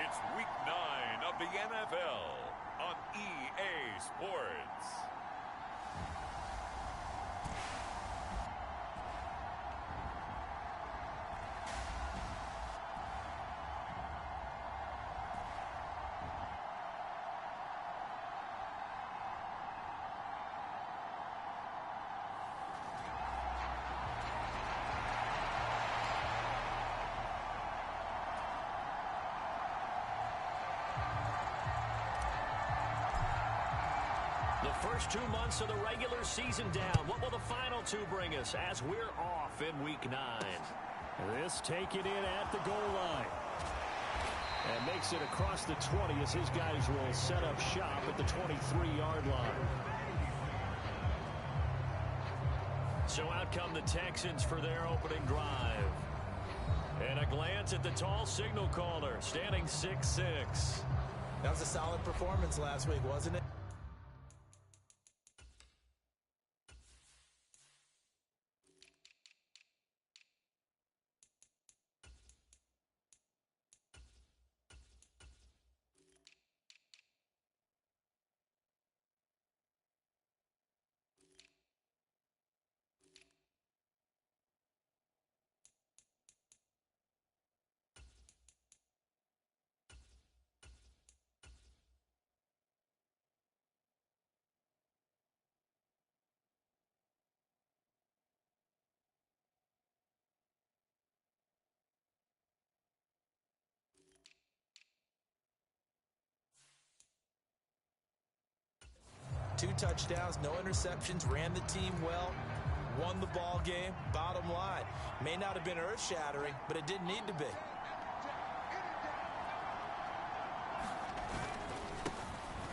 It's Week 9 of the NFL on EA Sports. The first 2 months of the regular season down. What will the final 2 bring us as we're off in Week 9? This taken in at the goal line. And makes it across the 20 as his guys will set up shop at the 23-yard line. So out come the Texans for their opening drive. And a glance at the tall signal caller, standing 6'6". That was a solid performance last week, wasn't it? Two touchdowns, no interceptions, ran the team well, won the ball game. Bottom line, may not have been earth-shattering, but it didn't need to be.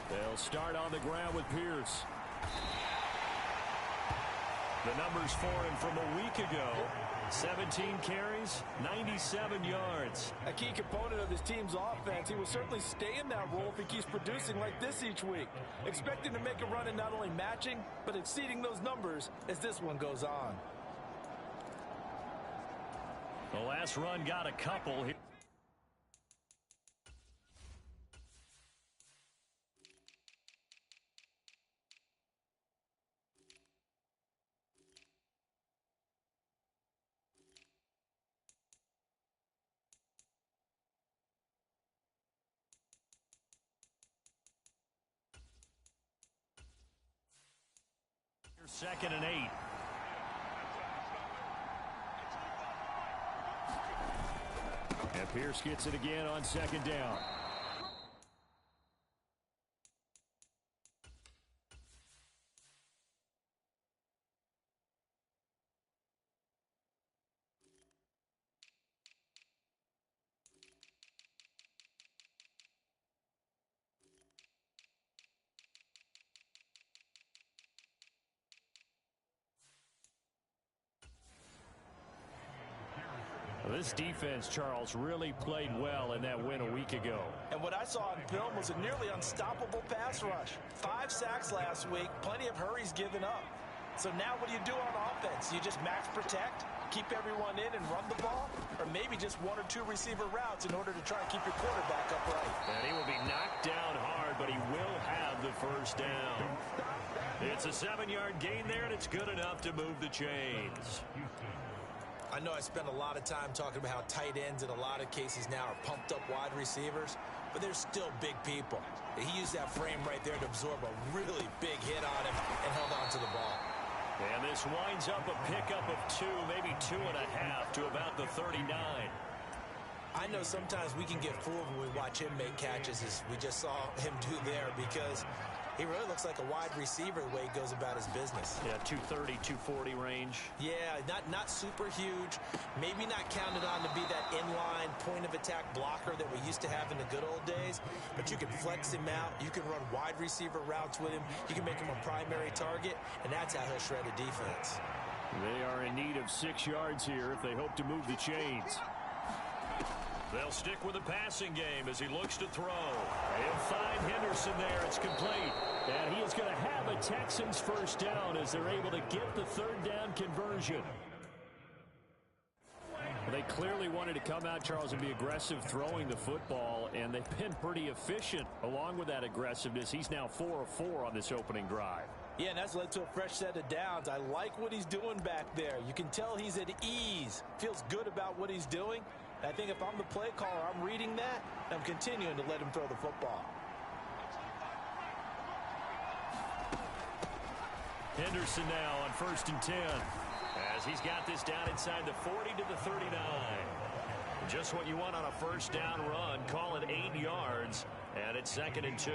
They'll start on the ground with Pierce. The numbers for him from a week ago. 17 carries, 97 yards. A key component of his team's offense. He will certainly stay in that role if he keeps producing like this each week. Expect him to make a run in not only matching, but exceeding those numbers as this one goes on. The last run got a couple here. Second and 8. And Pierce gets it again on second down. This defense, Charles, really played well in that win a week ago. And what I saw on film was a nearly unstoppable pass rush. 5 sacks last week, plenty of hurries given up. So now what do you do on offense? You just max protect, keep everyone in and run the ball? Or maybe just 1 or 2 receiver routes in order to try and keep your quarterback upright? And he will be knocked down hard, but he will have the first down. It's a 7-yard gain there, and it's good enough to move the chains. I know I spend a lot of time talking about how tight ends in a lot of cases now are pumped up wide receivers, but they're still big people. He used that frame right there to absorb a really big hit on him and held on to the ball. And this winds up a pickup of 2, maybe 2.5 to about the 39. I know sometimes we can get fooled when we watch him make catches, as we just saw him do there, because he really looks like a wide receiver the way he goes about his business. Yeah, 230, 240 range. Yeah, not super huge. Maybe not counted on to be that inline point-of-attack blocker that we used to have in the good old days. But you can flex him out. You can run wide receiver routes with him. You can make him a primary target, and that's how he'll shred a defense. They are in need of 6 yards here if they hope to move the chains. They'll stick with the passing game as he looks to throw. He'll find Henderson there. It's complete. And he is going to have a Texans first down as they're able to get the third down conversion. They clearly wanted to come out, Charles, and be aggressive throwing the football, and they've been pretty efficient along with that aggressiveness. He's now 4 of 4 on this opening drive. Yeah, and that's led to a fresh set of downs. I like what he's doing back there. You can tell he's at ease, feels good about what he's doing. And I think if I'm the play caller, I'm reading that, and I'm continuing to let him throw the football. Henderson now on 1st and 10. As he's got this down inside the 40 to the 39. Just what you want on a first down run. Call it 8 yards, and it's 2nd and 2.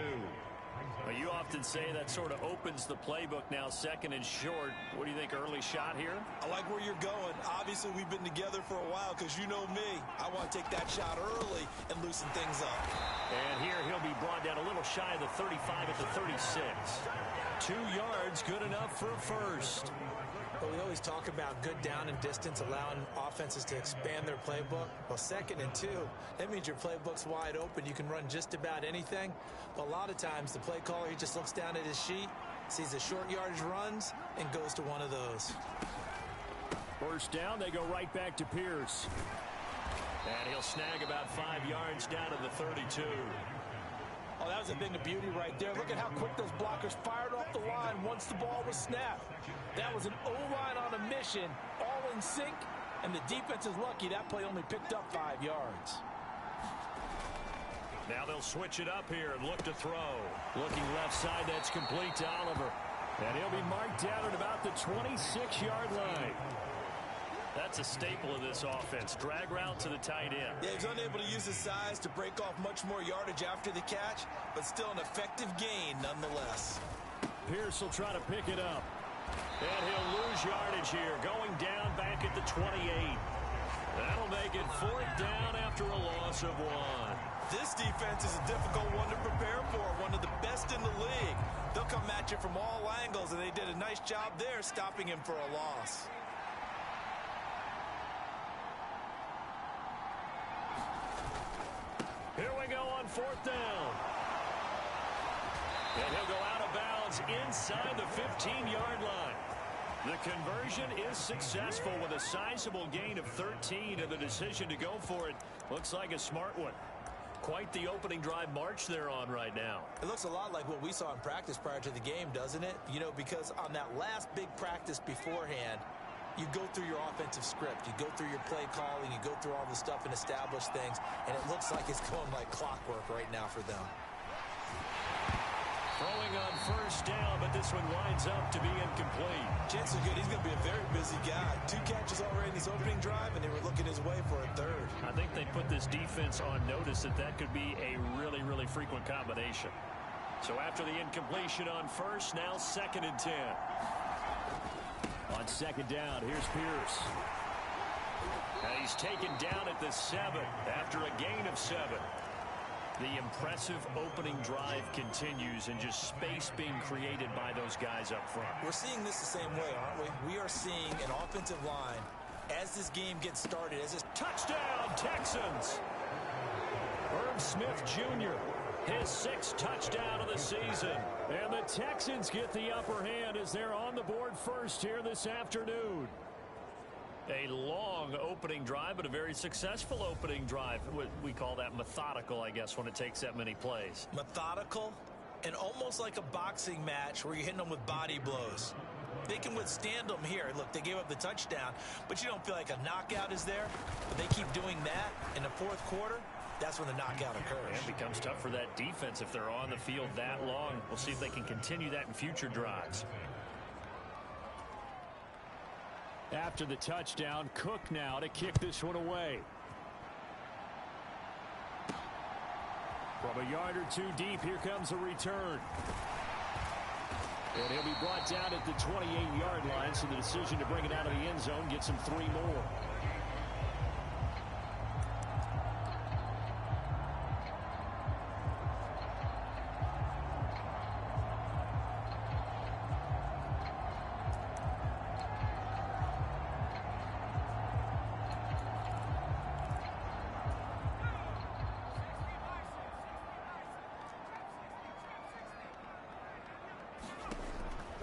Well, you often say that sort of opens the playbook now, 2nd and short. What do you think, early shot here? I like where you're going. Obviously, we've been together for a while because you know me. I want to take that shot early and loosen things up. And here he'll be brought down a little shy of the 35 at the 36. 2 yards, good enough for a first. But we always talk about good down and distance, allowing offenses to expand their playbook. Well, 2nd and 2, that means your playbook's wide open. You can run just about anything. But a lot of times, the play caller, he just looks down at his sheet, sees the short yardage runs, and goes to one of those. First down, they go right back to Pierce. And he'll snag about 5 yards down to the 32. Oh, that was a thing of beauty right there. Look at how quick those blockers fired off the line once the ball was snapped. That was an O-line on a mission, all in sync, and the defense is lucky that play only picked up 5 yards. Now they'll switch it up here and look to throw. Looking left side, that's complete to Oliver. And he'll be marked down at about the 26-yard line. That's a staple of this offense. Drag route to the tight end. Yeah, he's unable to use his size to break off much more yardage after the catch, but still an effective gain nonetheless. Pierce will try to pick it up. And he'll lose yardage here, going down back at the 28. That'll make it 4th down after a loss of 1. This defense is a difficult one to prepare for, one of the best in the league. They'll come at you from all angles, and they did a nice job there stopping him for a loss. Here we go on 4th down. And he'll go out of bounds inside the 15-yard line. The conversion is successful with a sizable gain of 13, and the decision to go for it looks like a smart one. Quite the opening drive march they're on right now. It looks a lot like what we saw in practice prior to the game, doesn't it? You know, because on that last big practice beforehand, you go through your offensive script. You go through your play calling. You go through all the stuff and establish things. And it looks like it's going like clockwork right now for them. Throwing on 1st down, but this one winds up to be incomplete. Chance is good. He's going to be a very busy guy. 2 catches already in this opening drive, and they were looking his way for a 3rd. I think they put this defense on notice that could be a really, really frequent combination. So after the incompletion on 1st, now 2nd and 10. On 2nd down, here's Pierce. And he's taken down at the 7 after a gain of 7. The impressive opening drive continues, and just space being created by those guys up front. We're seeing this the same way, aren't we? We are seeing an offensive line as this game gets started. As this touchdown, Texans! Herb Smith Jr., his 6th touchdown of the season. And the Texans get the upper hand as they're on the board first here this afternoon. A long opening drive, but a very successful opening drive. We call that methodical, I guess, when it takes that many plays. Methodical and almost like a boxing match where you're hitting them with body blows. They can withstand them here. Look, they gave up the touchdown, but you don't feel like a knockout is there. But they keep doing that in the 4th quarter. That's when the knockout occurs. And it becomes tough for that defense if they're on the field that long. We'll see if they can continue that in future drives. After the touchdown, Cook now to kick this one away. From a yard or 2 deep, here comes a return. And he'll be brought down at the 28-yard line, so the decision to bring it out of the end zone gets him 3 more.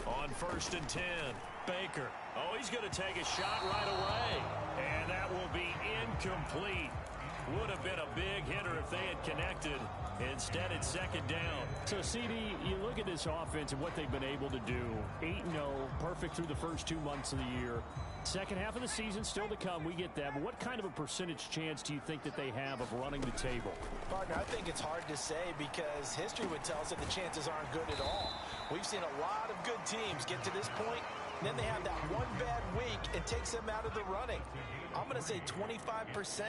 On 1st and 10, Baker. Oh, he's going to take a shot right away. And that will be Incomplete. Would have been a big hitter if they had connected. Instead, it's second down. So, CD, you look at this offense and what they've been able to do. 8-0, perfect through the first 2 months of the year. Second half of the season still to come. We get that. But what kind of a percentage chance do you think that they have of running the table? Partner, I think it's hard to say because history would tell us that the chances aren't good at all. We've seen a lot of good teams get to this point, and then they have that one bad week and takes them out of the running. I'm going to say 25%,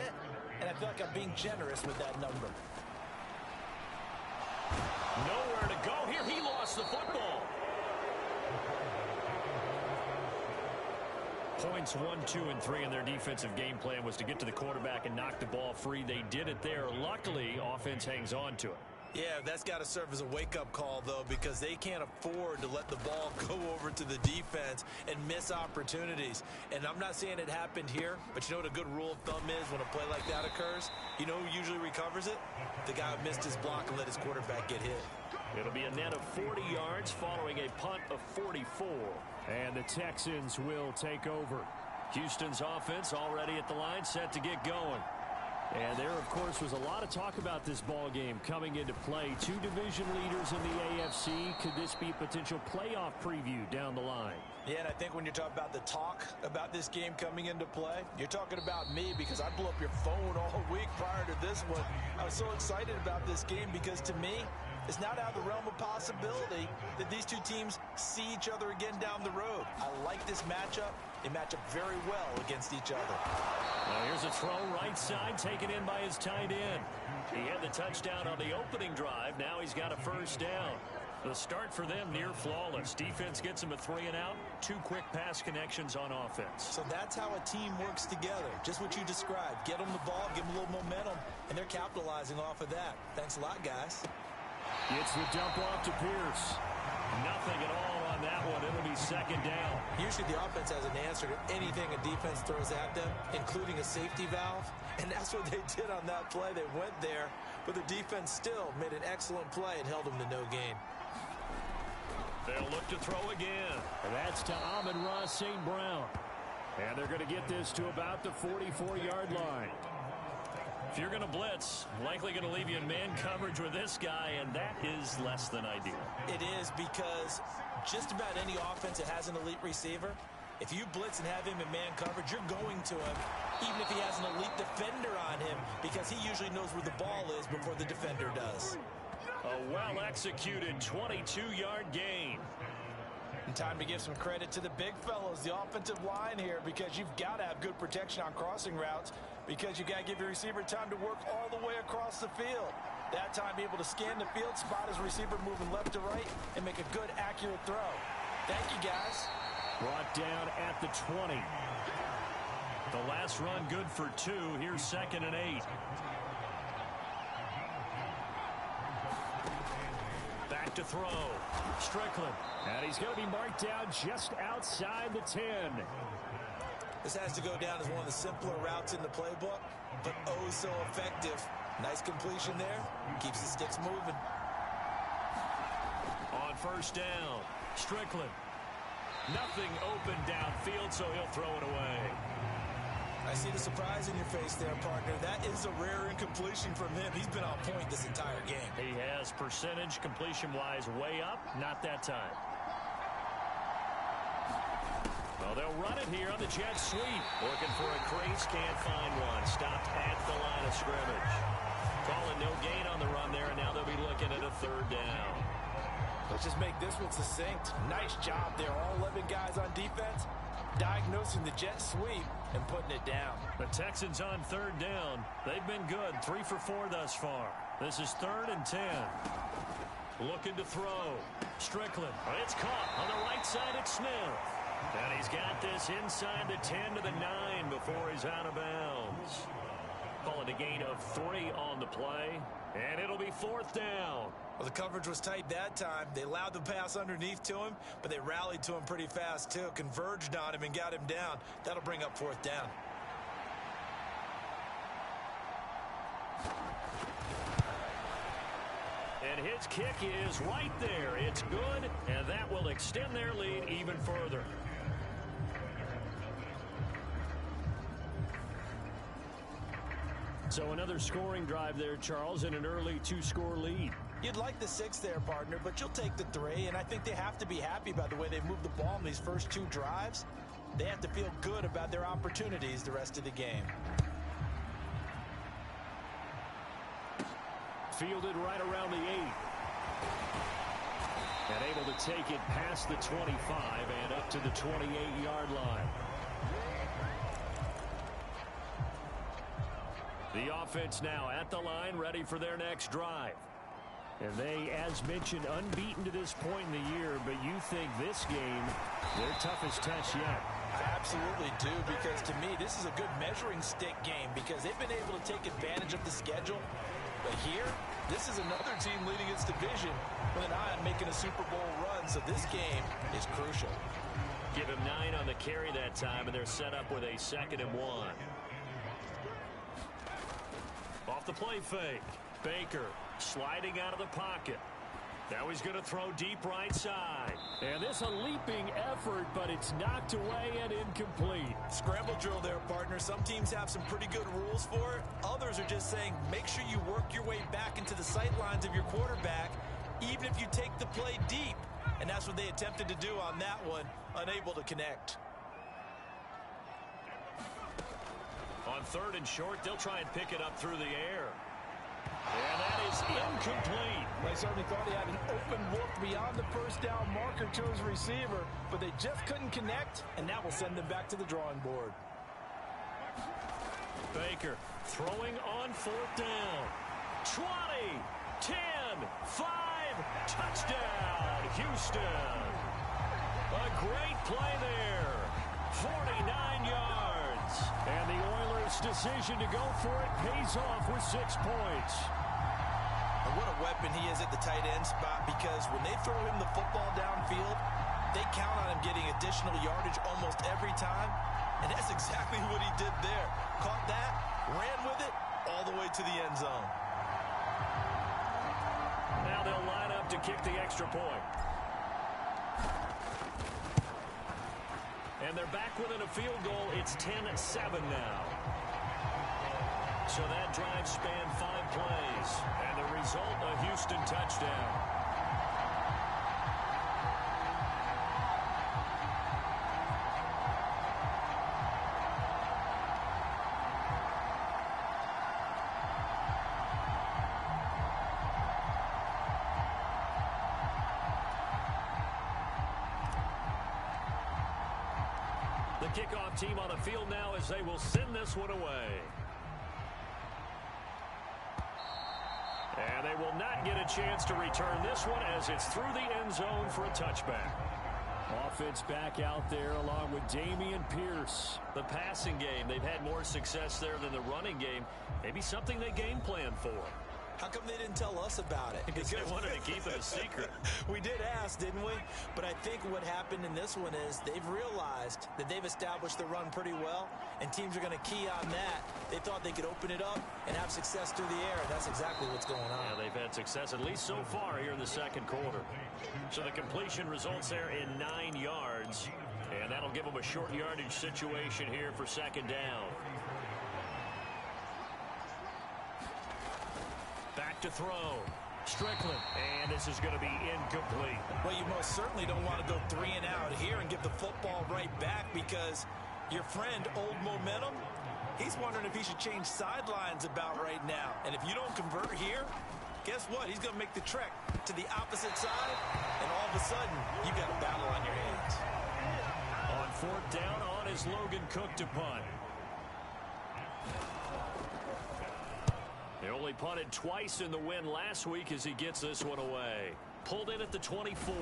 and I feel like I'm being generous with that number. Nowhere to go here. He lost the football. Points 1, 2, and 3 in their defensive game plan was to get to the quarterback and knock the ball free. They did it there. Luckily, offense hangs on to it. Yeah, that's got to serve as a wake-up call, though, because they can't afford to let the ball go over to the defense and miss opportunities. And I'm not saying it happened here, but you know what a good rule of thumb is when a play like that occurs? You know who usually recovers it? The guy who missed his block and let his quarterback get hit. It'll be a net of 40 yards following a punt of 44. And the Texans will take over. Houston's offense already at the line, set to get going. And there, of course, was a lot of talk about this ball game coming into play. Two division leaders in the AFC. Could this be a potential playoff preview down the line? Yeah, and I think when you're talking about the talk about this game coming into play, you're talking about me because I blew up your phone all week prior to this one. I was so excited about this game because to me, it's not out of the realm of possibility that these two teams see each other again down the road. I like this matchup. They match up very well against each other. Now here's a throw right side, taken in by his tight end. He had the touchdown on the opening drive. Now he's got a first down. The start for them near flawless. Defense gets him a 3-and-out. 2 quick pass connections on offense. So that's how a team works together. Just what you described. Get them the ball, give them a little momentum, and they're capitalizing off of that. Thanks a lot, guys. Gets the dump off to Pierce. Nothing at all on that one. It'll be second down. Usually the offense has an answer to anything a defense throws at them, including a safety valve. And that's what they did on that play. They went there, but the defense still made an excellent play and held them to no gain. They'll look to throw again. And that's to Amon-Ra St. Brown. And they're going to get this to about the 44-yard line. If you're going to blitz, likely going to leave you in man coverage with this guy, and that is less than ideal. It is because just about any offense that has an elite receiver, if you blitz and have him in man coverage, you're going to him, even if he has an elite defender on him, because he usually knows where the ball is before the defender does. A well-executed 22-yard gain. And time to give some credit to the big fellows, the offensive line here, because you've got to have good protection on crossing routes, because you got to give your receiver time to work all the way across the field. That time, be able to scan the field, spot his receiver moving left to right, and make a good, accurate throw. Thank you, guys. Brought down at the 20. The last run good for 2. Here's 2nd and 8. Back to throw. Strickland. And he's going to be marked down just outside the 10. This has to go down as one of the simpler routes in the playbook, but oh so effective. Nice completion there. Keeps the sticks moving. On first down, Strickland. Nothing open downfield, so he'll throw it away. I see the surprise in your face there, partner. That is a rare incompletion from him. He's been on point this entire game. He has percentage completion-wise way up. Not that time. Well, they'll run it here on the jet sweep. Looking for a crease, can't find one. Stopped at the line of scrimmage. Calling no gain on the run there, and now they'll be looking at a 3rd down. Let's just make this one succinct. Nice job there. All 11 guys on defense diagnosing the jet sweep and putting it down. The Texans on 3rd down. They've been good. 3 for 4 thus far. This is 3rd and 10. Looking to throw. Strickland. It's caught on the right side at Smith. And he's got this inside the 10 to the 9 before he's out of bounds. Calling a gain of 3 on the play. And it'll be 4th down. Well, the coverage was tight that time. They allowed the pass underneath to him, but they rallied to him pretty fast, too. Converged on him and got him down. That'll bring up 4th down. And his kick is right there. It's good, and that will extend their lead even further. So another scoring drive there, Charles, and an early 2-score lead. You'd like the 6 there, partner, but you'll take the 3, and I think they have to be happy about the way they moved the ball in these first 2 drives. They have to feel good about their opportunities the rest of the game. Fielded right around the 8. And able to take it past the 25 and up to the 28-yard line. The offense now at the line, ready for their next drive. And they, as mentioned, unbeaten to this point in the year, but you think this game, their toughest test yet? I absolutely do, because to me, this is a good measuring stick game because they've been able to take advantage of the schedule. But here, this is another team leading its division with an eye on making a Super Bowl run, so this game is crucial. Give him 9 on the carry that time, and they're set up with a 2nd and 1. Off the play fake. Baker sliding out of the pocket. Now he's going to throw deep right side. And this a leaping effort, but it's knocked away and incomplete. Scramble drill there, partner. Some teams have some pretty good rules for it. Others are just saying make sure you work your way back into the sight lines of your quarterback, even if you take the play deep. And that's what they attempted to do on that one, unable to connect. On 3rd and short, they'll try and pick it up through the air. And that is incomplete. They certainly thought he had an open look beyond the first down marker to his receiver, but they just couldn't connect, and that will send them back to the drawing board. Baker throwing on 4th down. 20, 10, 5, touchdown, Houston. A great play there. 49 yards. And the Oilers' decision to go for it pays off with 6 points. And what a weapon he is at the tight end spot, because when they throw him the football downfield, they count on him getting additional yardage almost every time. And that's exactly what he did there. Caught that, ran with it, all the way to the end zone. Now they'll line up to kick the extra point. And they're back within a field goal. It's 10-7 now. So that drive spanned 5 plays. And the result, a Houston touchdown. The kickoff team on the field now as they will send this one away. And they will not get a chance to return this one as it's through the end zone for a touchback. Offense back out there along with Dameon Pierce. The passing game, they've had more success there than the running game. Maybe something they game plan for. How come they didn't tell us about it? Because they wanted to keep it a secret. We did ask, didn't we? But I think what happened in this one is they've realized that they've established the run pretty well, and teams are going to key on that. They thought they could open it up and have success through the air, and that's exactly what's going on. Yeah, they've had success, at least so far, here in the second quarter. So the completion results there in 9 yards, and that'll give them a short yardage situation here for 2nd down. Back to throw. Strickland. And this is going to be incomplete. Well, you most certainly don't want to go 3 and out here and give the football right back, because your friend, Old Momentum, he's wondering if he should change sidelines about right now. And if you don't convert here, guess what? He's going to make the trek to the opposite side, and all of a sudden, you got a battle on your hands. On 4th down, on is Logan Cook to punt. They only punted twice in the win last week as he gets this one away. Pulled in at the 24. A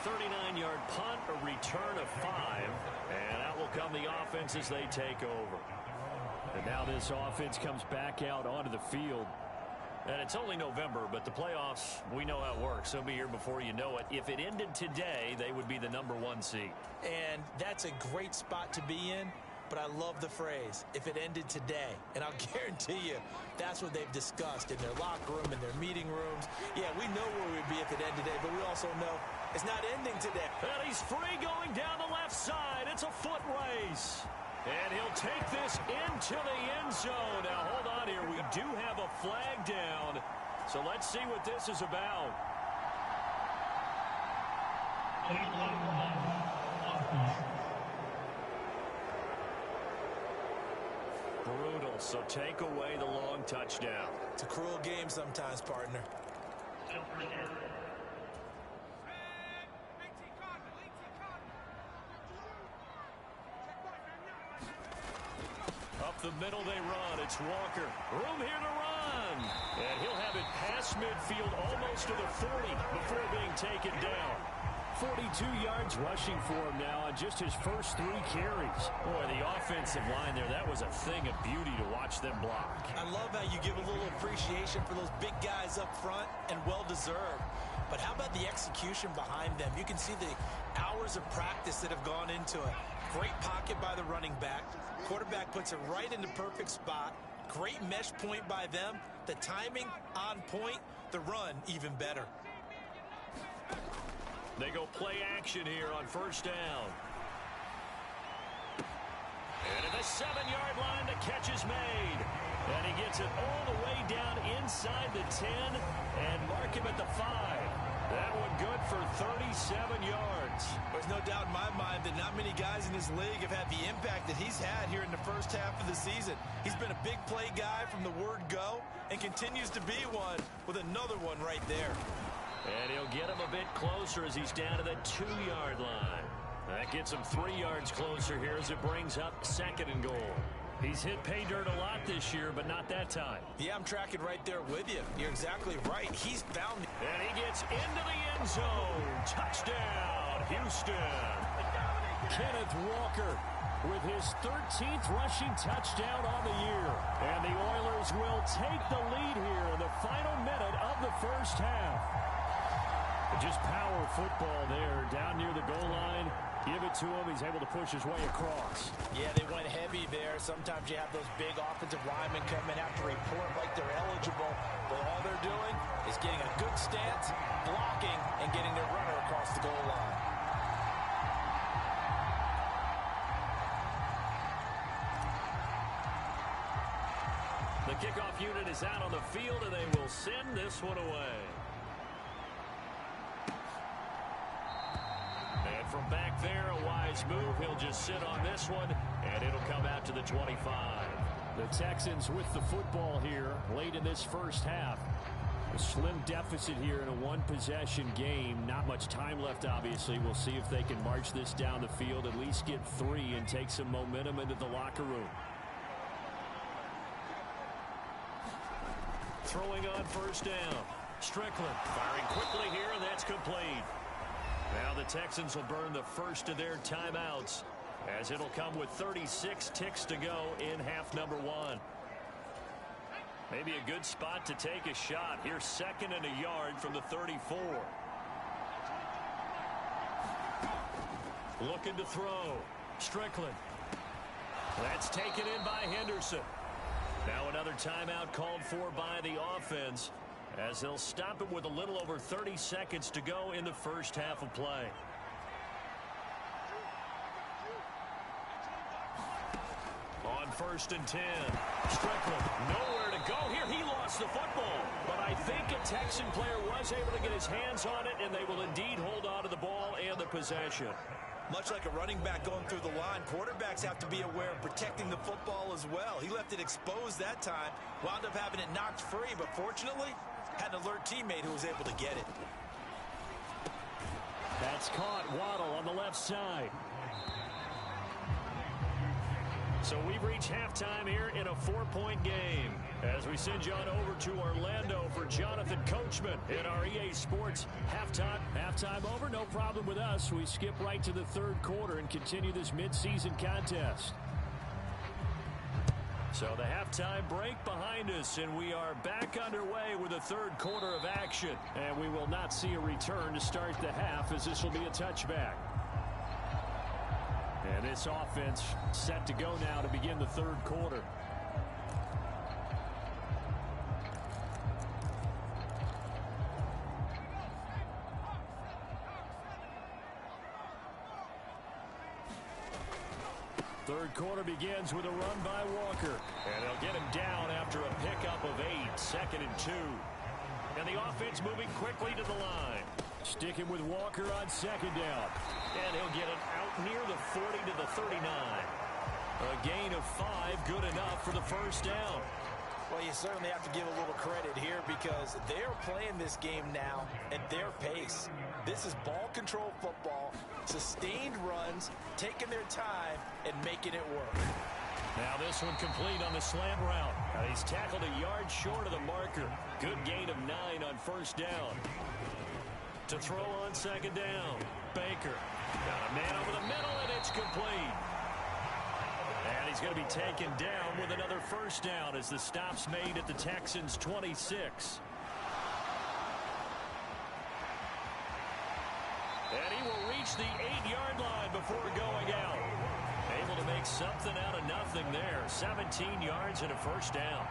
39-yard punt, a return of 5. And out will come the offense as they take over. And now this offense comes back out onto the field. And it's only November, but the playoffs, we know how it works. They'll be here before you know it. If it ended today, they would be the #1 seed. And that's a great spot to be in. But I love the phrase, if it ended today. And I'll guarantee you, that's what they've discussed in their locker room, in their meeting rooms. Yeah, we know where we'd be if it ended today, but we also know it's not ending today. And he's free going down the left side. It's a foot race. And he'll take this into the end zone. Now, hold on here. We do have a flag down. So let's see what this is about. Brutal. So take away the long touchdown. It's a cruel game sometimes, partner. Up the middle they run. It's Walker. Room here to run. And he'll have it past midfield almost to the 40 before being taken down. 42 yards rushing for him now on just his first 3 carries. Boy, the offensive line there, that was a thing of beauty to watch them block. I love how you give a little appreciation for those big guys up front, and well-deserved. But how about the execution behind them? You can see the hours of practice that have gone into it. Great pocket by the running back. Quarterback puts it right in the perfect spot. Great mesh point by them. The timing on point. The run even better. They go play action here on first down. And at the 7-yard line, the catch is made. And he gets it all the way down inside the 10 and mark him at the 5. That one good for 37 yards. There's no doubt in my mind that not many guys in this league have had the impact that he's had here in the first half of the season. He's been a big play guy from the word go and continues to be one with another one right there. And he'll get him a bit closer as he's down to the 2-yard line. That gets him 3 yards closer here as it brings up 2nd and goal. He's hit pay dirt a lot this year, but not that time. Yeah, I'm tracking right there with you. You're exactly right. He's found it. And he gets into the end zone. Touchdown, Houston. Kenneth Walker with his 13th rushing touchdown on the year. And the Oilers will take the lead here in the final minute of the first half. Just power football there down near the goal line. Give it to him. He's able to push his way across. Yeah, they went heavy there. Sometimes you have those big offensive linemen come in, have to report like they're eligible. But all they're doing is getting a good stance, blocking, and getting their runner across the goal line. The kickoff unit is out on the field, and they will send this one away. And from back there, a wise move. He'll just sit on this one, and it'll come out to the 25. The Texans with the football here late in this first half. A slim deficit here in a one-possession game. Not much time left, obviously. We'll see if they can march this down the field, at least get 3, and take some momentum into the locker room. Throwing on first down. Strickland firing quickly here, and that's complete. Now the Texans will burn the first of their timeouts, as it'll come with 36 ticks to go in half number 1. Maybe a good spot to take a shot. Here's 2nd and a yard from the 34. Looking to throw. Strickland. That's taken in by Henderson. Now another timeout called for by the offense, as they'll stop it with a little over 30 seconds to go in the first half of play. On 1st and 10. Strickland nowhere to go here. He lost the football, but I think a Texan player was able to get his hands on it, and they will indeed hold on to the ball and the possession. Much like a running back going through the line, quarterbacks have to be aware of protecting the football as well. He left it exposed that time, wound up having it knocked free, but fortunately had an alert teammate who was able to get it. That's caught. Waddle on the left side. So we've reached halftime here in a 4-point game, as we send you on over to Orlando for Jonathan Coachman in our EA Sports halftime. Halftime over, no problem with us. We skip right to the 3rd quarter and continue this midseason contest. So the halftime break behind us, and we are back underway with the 3rd quarter of action. And we will not see a return to start the half, as this will be a touchback. And this offense set to go now to begin the 3rd quarter. Third quarter begins with a run by Walker. And they'll get him down after a pickup of 8, 2nd and 2. And the offense moving quickly to the line. Sticking with Walker on 2nd down. And he'll get it out near the 40 to the 39. A gain of 5, good enough for the first down. Well, you certainly have to give a little credit here because they're playing this game now at their pace. This is ball control football, sustained runs, taking their time, and making it work. Now this one complete on the slant route. He's tackled a yard short of the marker. Good gain of 9 on first down. To throw on 2nd down. Baker. Got a man over the middle, and it's complete. And he's going to be taken down with another first down as the stop's made at the Texans' 26. And he will reach the 8-yard line before going out. Able to make something out of nothing there. 17 yards and a first down.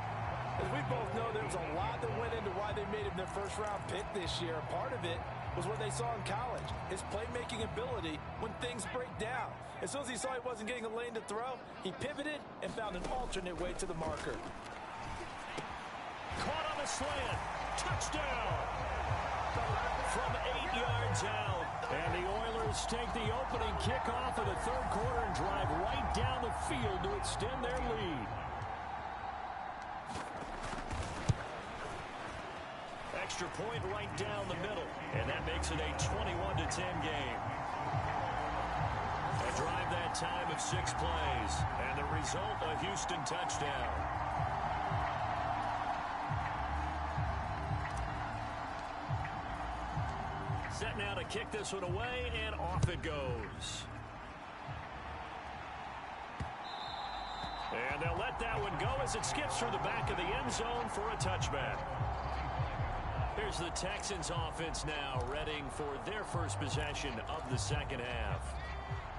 As we both know, there was a lot that went into why they made him their first-round pick this year. Part of it was what they saw in college, his playmaking ability when things break down. As soon as he saw he wasn't getting a lane to throw, he pivoted and found an alternate way to the marker. Caught on the slant. Touchdown. From 8 yards out. And the Oilers take the opening kickoff of the third quarter and drive right down the field to extend their lead. Extra point right down the middle. And that makes it a 21-10 game. A drive that time of 6 plays. And the result, a Houston touchdown. Set now to kick this one away, and off it goes. And they'll let that one go as it skips through the back of the end zone for a touchback. Here's the Texans offense now, readying for their first possession of the second half.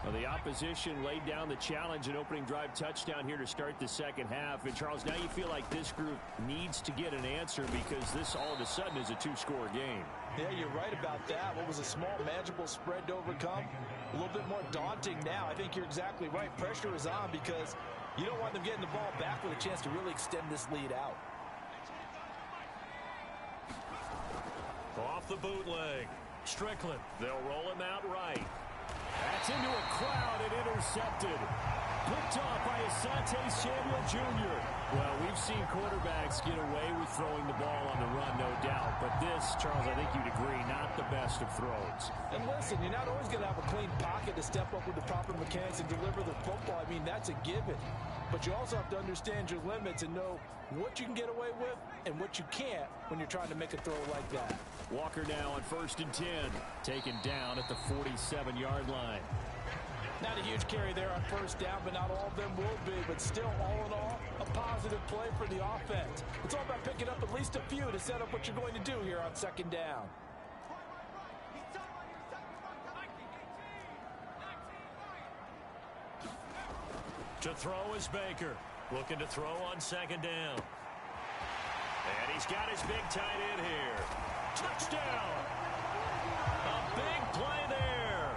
Well, the opposition laid down the challenge, an opening drive touchdown here to start the second half. And, Charles, now you feel like this group needs to get an answer because this all of a sudden is a 2-score game. Yeah, you're right about that. What was a small, manageable spread to overcome? A little bit more daunting now. I think you're exactly right. Pressure is on because you don't want them getting the ball back with a chance to really extend this lead out. Off the bootleg. Strickland. They'll roll him out right. That's into a crowd and intercepted. Picked off by Asante Samuel Jr. Well, we've seen quarterbacks get away with throwing the ball on the run, no doubt. But this, Charles, I think you'd agree, not the best of throws. And listen, you're not always going to have a clean pocket to step up with the proper mechanics and deliver the football. I mean, that's a given. But you also have to understand your limits and know what you can get away with and what you can't when you're trying to make a throw like that. Walker now on 1st and 10. Taken down at the 47-yard line. Not a huge carry there on first down, but not all of them will be. But still, all in all, a positive play for the offense. It's all about picking up at least a few to set up what you're going to do here on second down. To throw is Baker. Looking to throw on second down. And he's got his big tight end here. Touchdown! A big play there.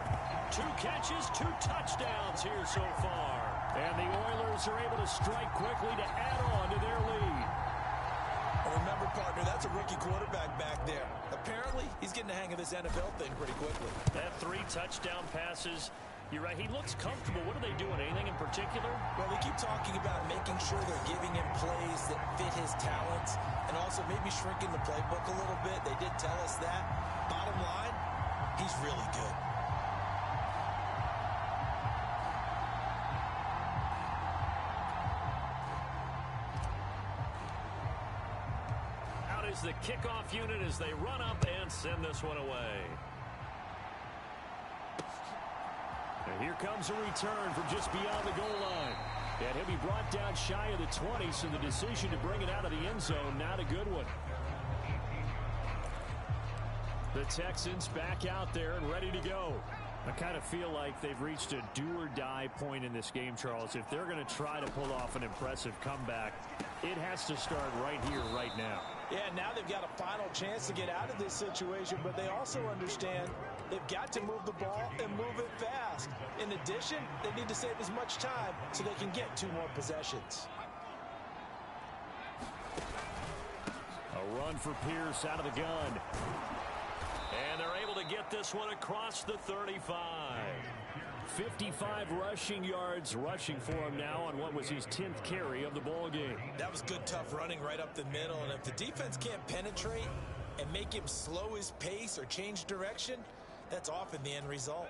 2 catches, 2 touchdowns here so far. And the Oilers are able to strike quickly to add on to their lead. Well, remember, partner, that's a rookie quarterback back there. Apparently, he's getting the hang of this NFL thing pretty quickly. That 3 touchdown passes. You're right, he looks comfortable. What are they doing? Anything in particular? Well, they keep talking about making sure they're giving him plays that fit his talents and also maybe shrinking the playbook a little bit. They did tell us that. Bottom line, he's really good. Out is the kickoff unit as they run up and send this one away. And here comes a return from just beyond the goal line. And he'll be brought down shy of the 20, so the decision to bring it out of the end zone, not a good one. The Texans back out there and ready to go. I kind of feel like they've reached a do-or-die point in this game, Charles. If they're going to try to pull off an impressive comeback, It has to start right here, right now. Yeah, now they've got a final chance to get out of this situation, but they also understand they've got to move the ball and move it fast. In addition, they need to save as much time so they can get 2 more possessions. A run for Pierce out of the gun. And they're able to get this one across the 35. 55 rushing yards rushing for him now on what was his 10th carry of the ball game. That was good, tough running right up the middle. And if the defense can't penetrate and make him slow his pace or change direction, that's often the end result.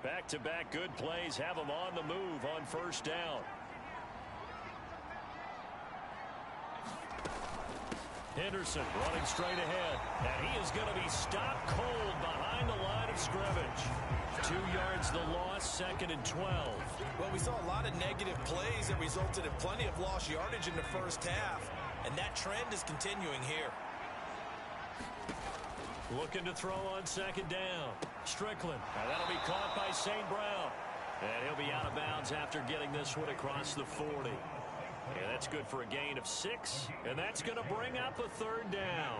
Back-to-back good plays have him on the move on first down. Henderson running straight ahead. And he is going to be stopped cold behind the line of scrimmage. 2 yards the loss, 2nd and 12. Well, we saw a lot of negative plays that resulted in plenty of lost yardage in the first half. And that trend is continuing here. Looking to throw on 2nd down. Strickland. And that'll be caught by St. Brown. And he'll be out of bounds after getting this one across the 40. And that's good for a gain of 6. And that's going to bring up a 3rd down.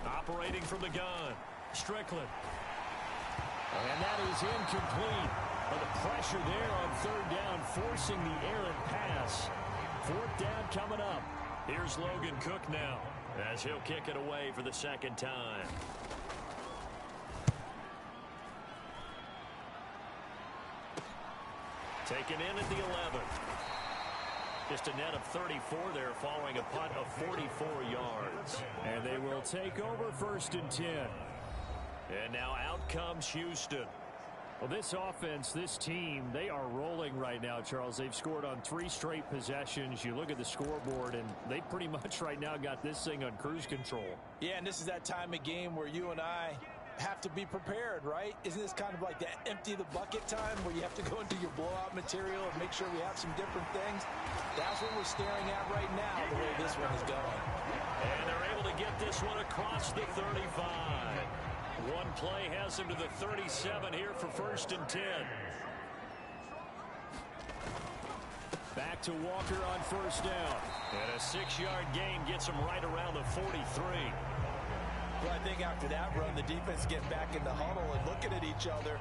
Operating from the gun. Strickland. And that is incomplete. But the pressure there on 3rd down, forcing the errant pass. 4th down coming up. Here's Logan Cook now, as he'll kick it away for the 2nd time. Taken in at the 11. Just a net of 34 there following a punt of 44 yards. And they will take over 1st and 10. And now out comes Houston. Well, this offense, this team, they are rolling right now, Charles. They've scored on 3 straight possessions. You look at the scoreboard, and they pretty much right now got this thing on cruise control. Yeah, and this is that time of game where you and I have to be prepared, right? Isn't this kind of like that empty the bucket time where you have to go into your blowout material and make sure we have some different things? That's what we're staring at right now, the way this one is going. And they're able to get this one across the 35. One play has him to the 37 here for 1st and 10. Back to Walker on 1st down. And a 6-yard gain gets him right around the 43. Well, I think after that run, the defense getting back in the huddle and looking at each other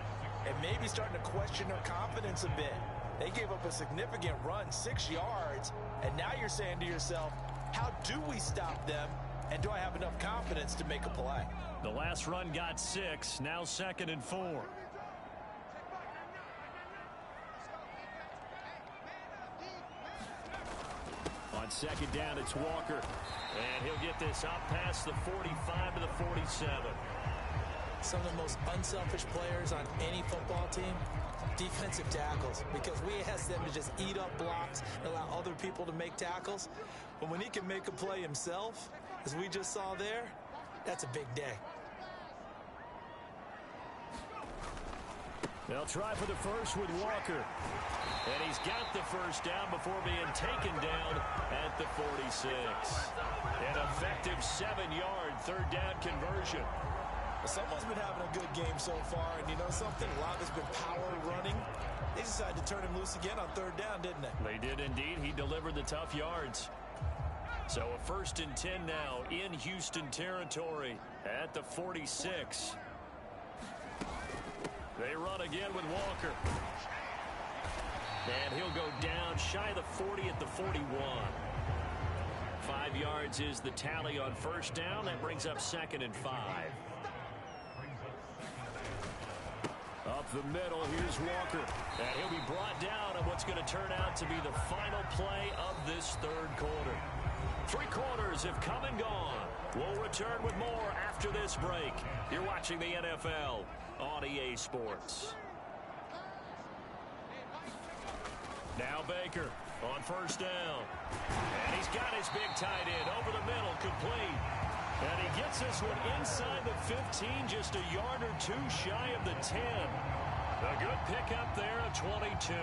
and maybe starting to question their confidence a bit. They gave up a significant run, 6 yards, and now you're saying to yourself, how do we stop them, and do I have enough confidence to make a play? The last run got 6, now 2nd and 4. On 2nd down, it's Walker. And he'll get this up past the 45 to the 47. Some of the most unselfish players on any football team, defensive tackles, because we ask them to just eat up blocks and allow other people to make tackles. But when he can make a play himself, as we just saw there, that's a big day. They'll try for the first with Walker. And he's got the first down before being taken down at the 46. An effective 7-yard 3rd down conversion. Someone's been having a good game so far, and you know something? A lot of it's been power running. They decided to turn him loose again on 3rd down, didn't they? They did indeed. He delivered the tough yards. So a 1st and 10 now in Houston territory at the 46. They run again with Walker. And he'll go down shy of the 40 at the 41. 5 yards is the tally on 1st down. That brings up 2nd and 5. Up the middle, here's Walker. And he'll be brought down on what's going to turn out to be the final play of this 3rd quarter. 3 quarters have come and gone. We'll return with more after this break. You're watching the NFL on EA Sports. Now Baker on 1st down. And he's got his big tight end over the middle, complete. And he gets this one inside the 15, just a yard or 2 shy of the 10. A good pickup there of 22.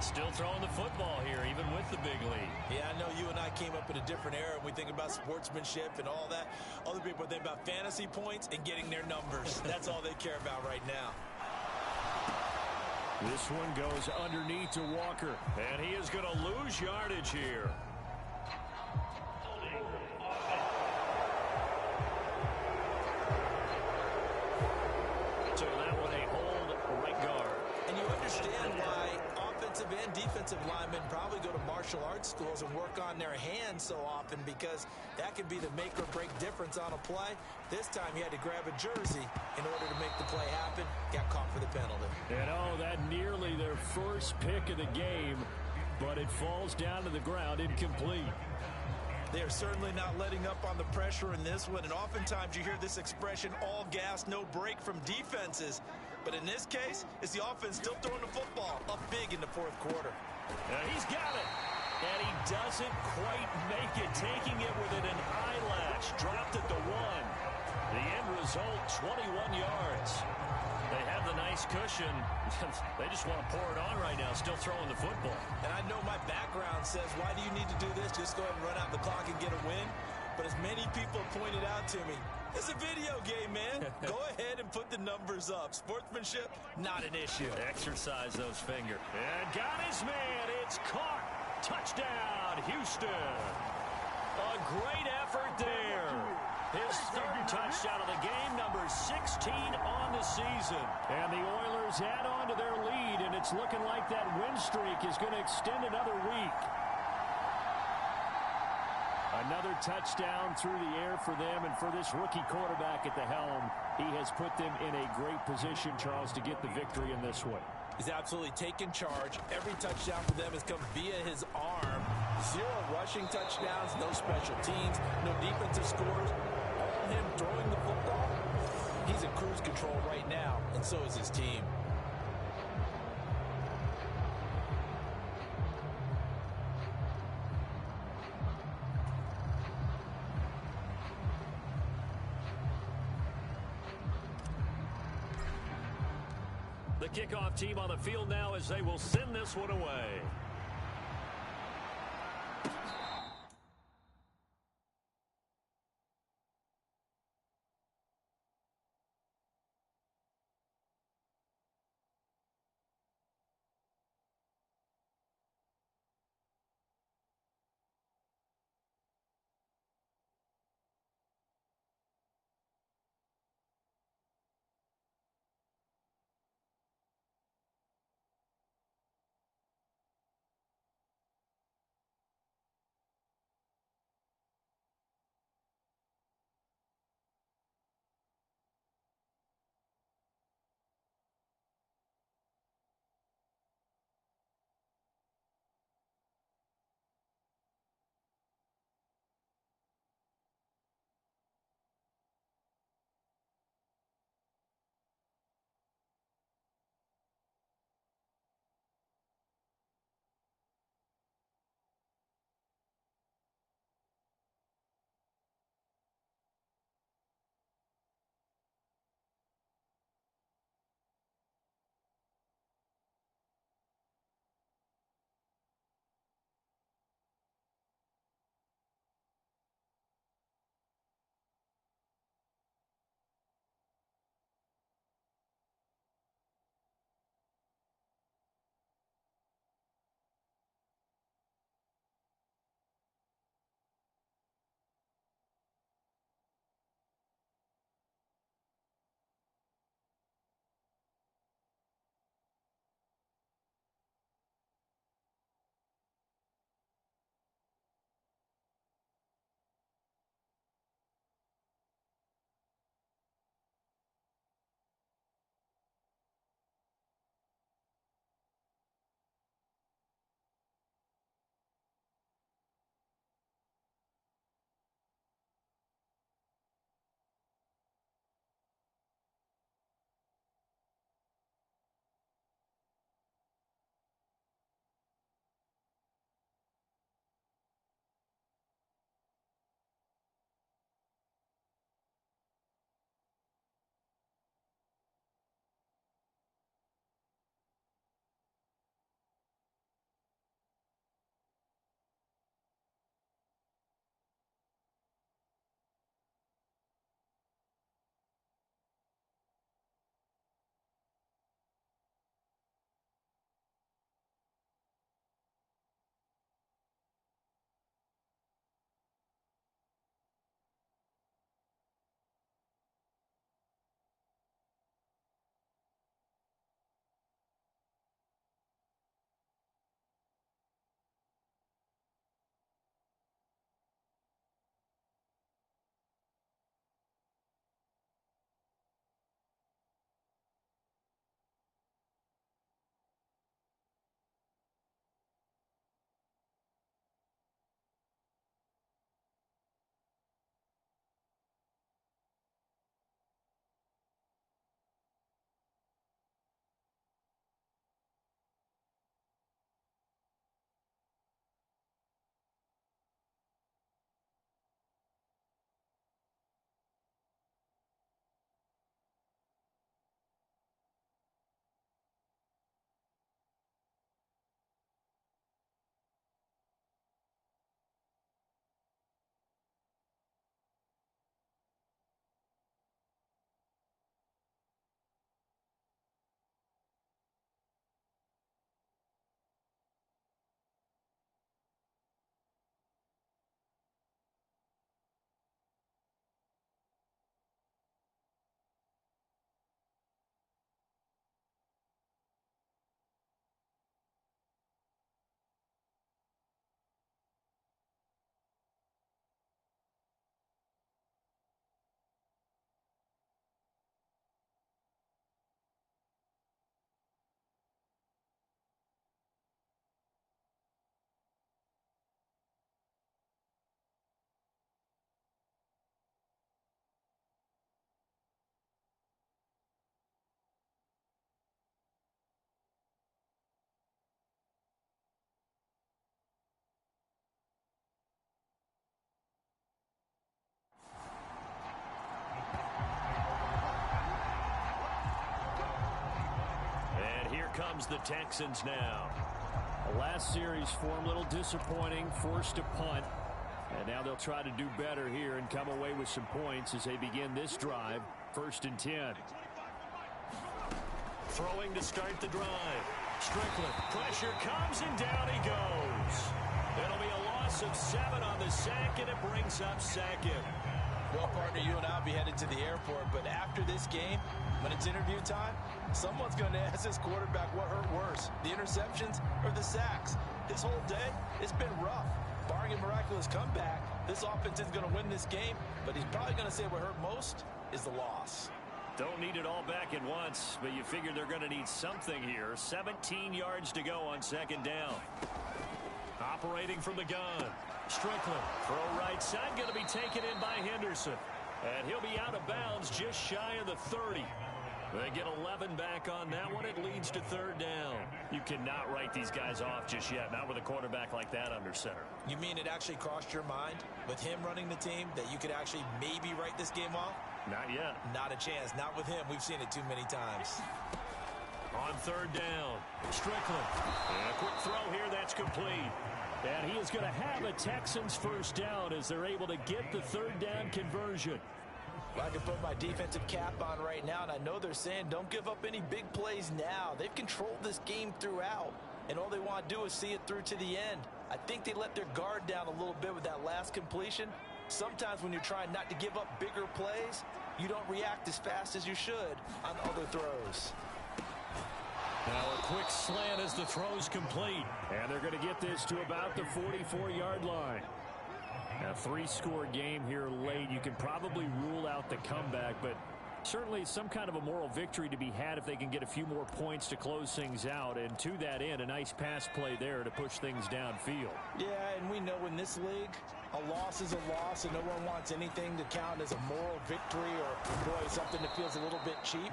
Still throwing the football here, even with the big lead. Yeah, I know you and I came up in a different era, and we think about sportsmanship and all that. Other people think about fantasy points and getting their numbers. That's all they care about right now. This one goes underneath to Walker, and he is going to lose yardage here. So that one a hold right guard. And you understand why offensive and defensive linemen probably go to martial arts schools and work on their hands so often, because that can be the make or break difference on a play. This time he had to grab a jersey in order to make the play happen. Got caught for the penalty. And oh, that nearly their first pick of the game, but it falls down to the ground incomplete. They are certainly not letting up on the pressure in this one, and oftentimes you hear this expression, all gas, no break, from defenses. But in this case, it's the offense still throwing the football up big in the fourth quarter. He's got it. And he doesn't quite make it, taking it within an eyelash. Dropped at the 1. The end result, 21 yards. They have the nice cushion. They just want to pour it on right now, still throwing the football. And I know my background says, why do you need to do this? Just go ahead and run out the clock and get a win. But as many people pointed out to me, it's a video game, man. Go ahead and put the numbers up. Sportsmanship, not an issue. Exercise those fingers. And got his man. It's caught. Touchdown, Houston. A great effort there. His third touchdown of the game, number 16 on the season. And the Oilers add on to their lead, and it's looking like that win streak is going to extend another week. Another touchdown through the air for them, and for this rookie quarterback at the helm, he has put them in a great position, Charles, to get the victory in this one. He's absolutely taken charge. Every touchdown for them has come via his arm. 0 rushing touchdowns, no special teams, no defensive scores. All him throwing the football. He's in cruise control right now, and so is his team. The kickoff team on the field now as they will send this one away. comes the Texans now. The last series for them, a little disappointing, forced to punt. And now they'll try to do better here and come away with some points as they begin this drive. 1st and 10. Throwing to start the drive. Strickland. Pressure comes and down he goes. It'll be a loss of 7 on the sack, and it brings up 2nd. Well, partner, you and I will be headed to the airport, but after this game, when it's interview time, someone's going to ask this quarterback what hurt worse, the interceptions or the sacks. His whole day, it's been rough. Barring a miraculous comeback, this offense is going to win this game, but he's probably going to say what hurt most is the loss. Don't need it all back at once, but you figure they're going to need something here. 17 yards to go on 2nd down. Operating from the gun. Strickland. Throw right side, going to be taken in by Henderson. And he'll be out of bounds just shy of the 30. They get 11 back on that one. It leads to 3rd down. You cannot write these guys off just yet, not with a quarterback like that under center. You mean it actually crossed your mind with him running the team that you could actually maybe write this game off? Not yet. Not a chance. Not with him. We've seen it too many times. On 3rd down, Strickland. And a quick throw here. That's complete. And he is going to have a Texans 1st down as they're able to get the 3rd down conversion. Well, I can put my defensive cap on right now, and I know they're saying don't give up any big plays now. They've controlled this game throughout, and all they want to do is see it through to the end. I think they let their guard down a little bit with that last completion. Sometimes when you're trying not to give up bigger plays, you don't react as fast as you should on other throws. Now a quick slant as the throw's complete. And they're going to get this to about the 44-yard line. A 3-score game here late. You can probably rule out the comeback, but certainly some kind of a moral victory to be had if they can get a few more points to close things out. And to that end, a nice pass play there to push things downfield. Yeah, and we know in this league, a loss is a loss, and no one wants anything to count as a moral victory or, boy, something that feels a little bit cheap.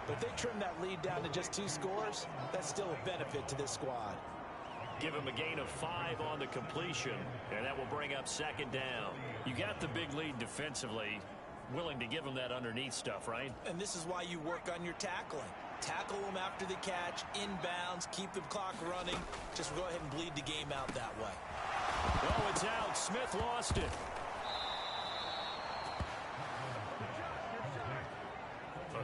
But if they trim that lead down to just 2 scores, that's still a benefit to this squad. Give him a gain of 5 on the completion, and that will bring up 2nd down. You got the big lead defensively. Willing to give them that underneath stuff, right? And this is why you work on your tackling. Tackle them after the catch, inbounds, keep the clock running. Just go ahead and bleed the game out that way. Oh, it's out. Smith lost it.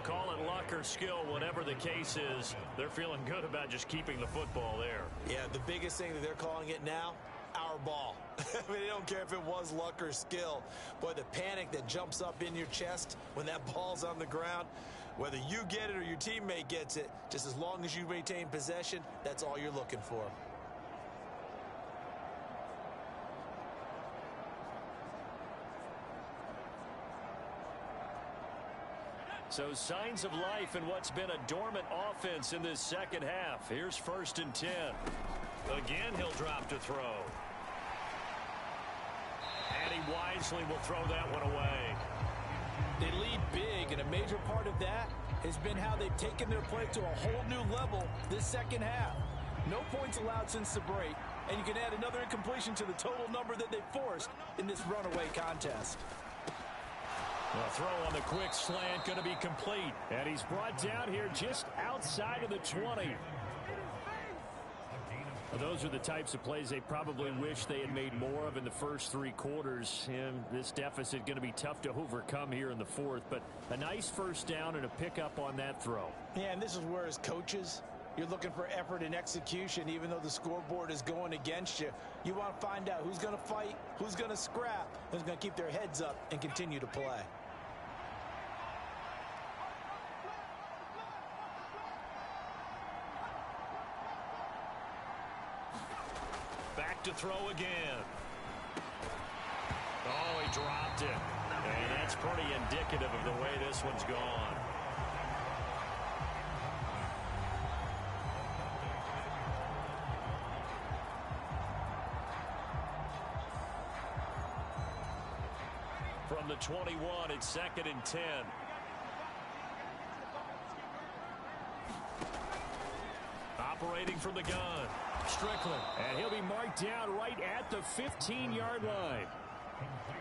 Call it luck or skill, whatever the case is, they're feeling good about just keeping the football there. Yeah, the biggest thing that they're calling it now, our ball. I mean, they don't care if it was luck or skill. Boy, the panic that jumps up in your chest when that ball's on the ground, whether you get it or your teammate gets it, just as long as you maintain possession, that's all you're looking for. So signs of life in what's been a dormant offense in this 2nd half. Here's 1st and 10. Again, he'll drop to throw. And he wisely will throw that one away. They lead big, and a major part of that has been how they've taken their play to a whole new level this 2nd half. No points allowed since the break, and you can add another incompletion to the total number that they've forced in this runaway contest. The throw on the quick slant going to be complete. And he's brought down here just outside of the 20. Those are the types of plays they probably wish they had made more of in the first 3 quarters. And this deficit going to be tough to overcome here in the 4th. But a nice 1st down and a pickup on that throw. Yeah, and this is where as coaches, you're looking for effort and execution, even though the scoreboard is going against you. You want to find out who's going to fight, who's going to scrap, who's going to keep their heads up and continue to play. To throw again. Oh, he dropped it. And that's pretty indicative of the way this one's gone. From the 21, it's 2nd and 10. Operating from the gun. Strickland. And he'll be marked down right at the 15-yard line.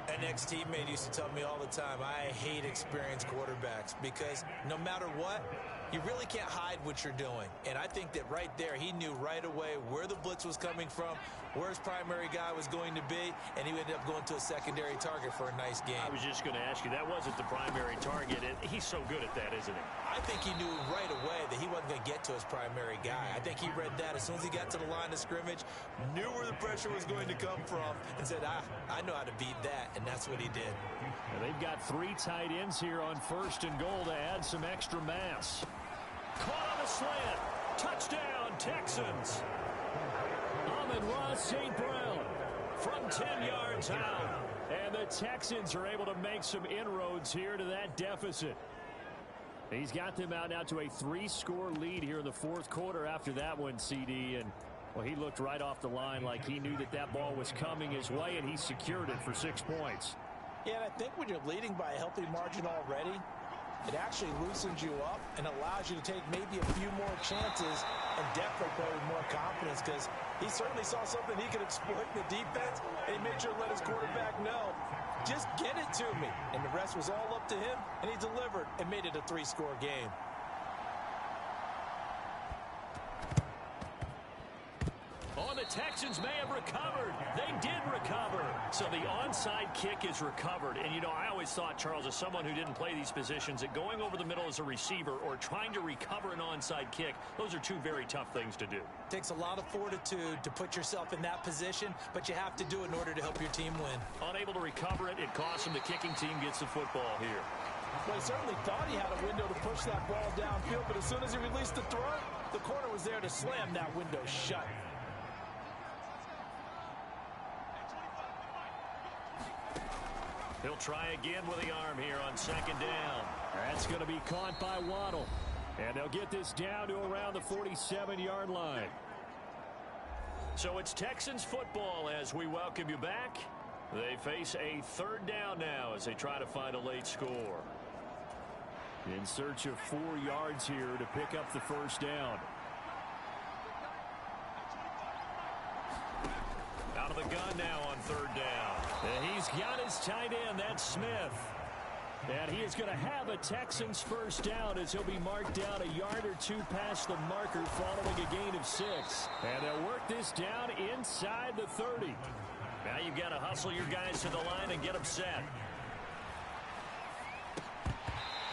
An ex-teammate used to tell me all the time, I hate experienced quarterbacks because no matter what, You really can't hide what you're doing. And I think that right there, he knew right away where the blitz was coming from, where his primary guy was going to be, and he ended up going to a secondary target for a nice game. I was just going to ask you, that wasn't the primary target. He's so good at that, isn't he? I think he knew right away that he wasn't going to get to his primary guy. I think he read that as soon as he got to the line of scrimmage, knew where the pressure was going to come from, and said, I know how to beat that, and that's what he did. Now they've got 3 tight ends here on 1st and goal to add some extra mass. Caught on a slant. Touchdown, Texans. Amon-Ra St. Brown From 10 yards out. And the Texans are able to make some inroads here to that deficit. He's got them out now to a 3-score lead here in the 4th quarter after that one, CD. And, well, he looked right off the line like he knew that that ball was coming his way, and he secured it for 6 points. Yeah, and I think when you're leading by a healthy margin already, it actually loosens you up and allows you to take maybe a few more chances and definitely play with more confidence, because he certainly saw something he could exploit in the defense, and he made sure to let his quarterback know, just get it to me. And the rest was all up to him, and he delivered and made it a 3-score game. Oh, the Texans may have recovered. They did recover. So the onside kick is recovered. And, you know, I always thought, Charles, as someone who didn't play these positions, that going over the middle as a receiver or trying to recover an onside kick, those are 2 very tough things to do. Takes a lot of fortitude to put yourself in that position, but you have to do it in order to help your team win. Unable to recover it, it costs him. The kicking team gets the football here. Well, he certainly thought he had a window to push that ball downfield, but as soon as he released the throw, the corner was there to slam that window shut. He'll try again with the arm here on 2nd down. That's going to be caught by Waddle. And they'll get this down to around the 47-yard line. So it's Texans football as we welcome you back. They face a 3rd down now as they try to find a late score. In search of 4 yards here to pick up the 1st down. Out of the gun now on 3rd down. And he's got his tight end, that's Smith. And he is going to have a Texans 1st down as he'll be marked down a yard or 2 past the marker following a gain of 6. And they'll work this down inside the 30. Now you've got to hustle your guys to the line and get them set.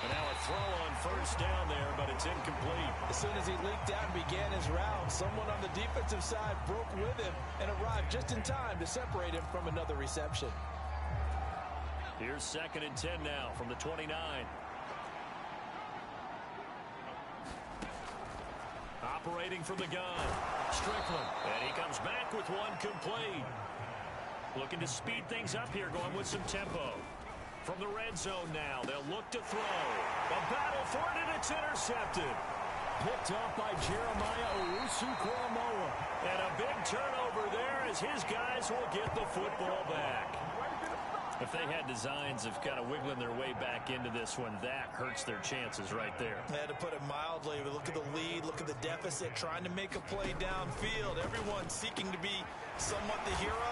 And now a throw on 1st down there, but it's incomplete. As soon as he leaked out and began his route, someone on the defensive side broke with him and arrived just in time to separate him from another reception. Here's 2nd and 10 now from the 29. Operating from the gun. Strickland. And he comes back with one complete. Looking to speed things up here, going with some tempo. From the red zone now, they'll look to throw. A battle for it, and it's intercepted. Picked off by Jeremiah Owusu-Koramoah. And a big turnover there as his guys will get the football back. If they had designs of kind of wiggling their way back into this one, that hurts their chances right there. They had to put it mildly, but look at the lead, look at the deficit, trying to make a play downfield. Everyone seeking to be somewhat the hero.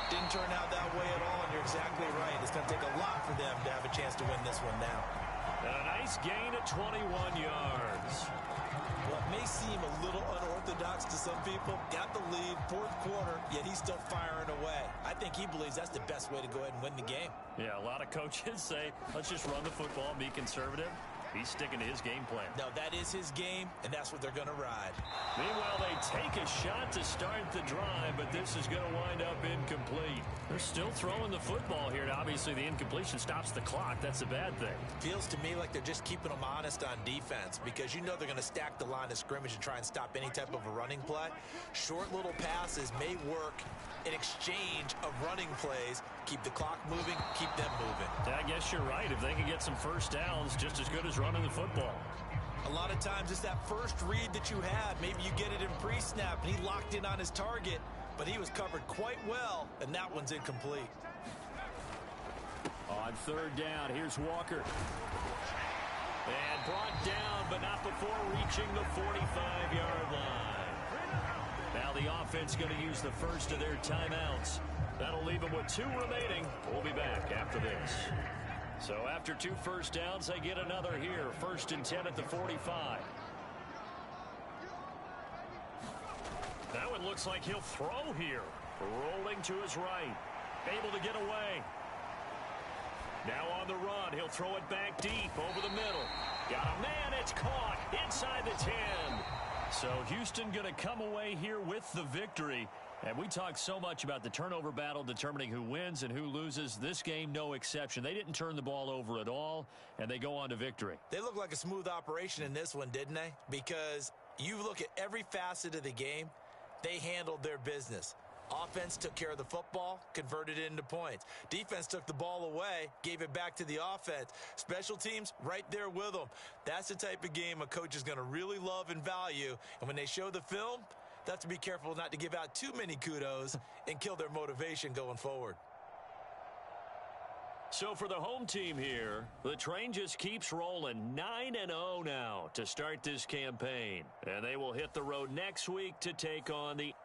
Didn't turn out that way at all, and you're exactly right. It's going to take a lot for them to have a chance to win this one now. And a nice gain of 21 yards. What may seem a little unorthodox to some people, got the lead, 4th quarter, yet he's still firing away. I think he believes that's the best way to go ahead and win the game. Yeah, a lot of coaches say, let's just run the football and be conservative. He's sticking to his game plan. No, that is his game, and that's what they're going to ride. Meanwhile, they take a shot to start the drive, but this is going to wind up incomplete. They're still throwing the football here, and obviously the incompletion stops the clock. That's a bad thing. Feels to me like they're just keeping them honest on defense, because you know they're going to stack the line of scrimmage and try and stop any type of a running play. Short little passes may work in exchange of running plays. Keep the clock moving, keep them moving. Yeah, I guess you're right. If they can get some 1st downs, just as good as running the football. A lot of times it's that first read that you had. Maybe you get it in pre-snap, and he locked in on his target, but he was covered quite well, and that one's incomplete. On 3rd down, here's Walker. And brought down, but not before reaching the 45-yard line. Now the offense going to use the first of their timeouts. That'll leave them with 2 remaining. We'll be back after this. So after 2 first downs, they get another here. 1st and 10 at the 45. Now it looks like he'll throw here. Rolling to his right. Able to get away. Now on the run. He'll throw it back deep over the middle. Got a man. It's caught inside the 10. So Houston going to come away here with the victory. And we talk so much about the turnover battle determining who wins and who loses. This game, no exception. They didn't turn the ball over at all, and they go on to victory. They look like a smooth operation in this one, didn't they? Because you look at every facet of the game, they handled their business. Offense took care of the football, converted it into points. Defense took the ball away, gave it back to the offense. Special teams, right there with them. That's the type of game a coach is going to really love and value. And when they show the film, they have to be careful not to give out too many kudos and kill their motivation going forward. So for the home team here, the train just keeps rolling. 9-0 now to start this campaign. And they will hit the road next week to take on the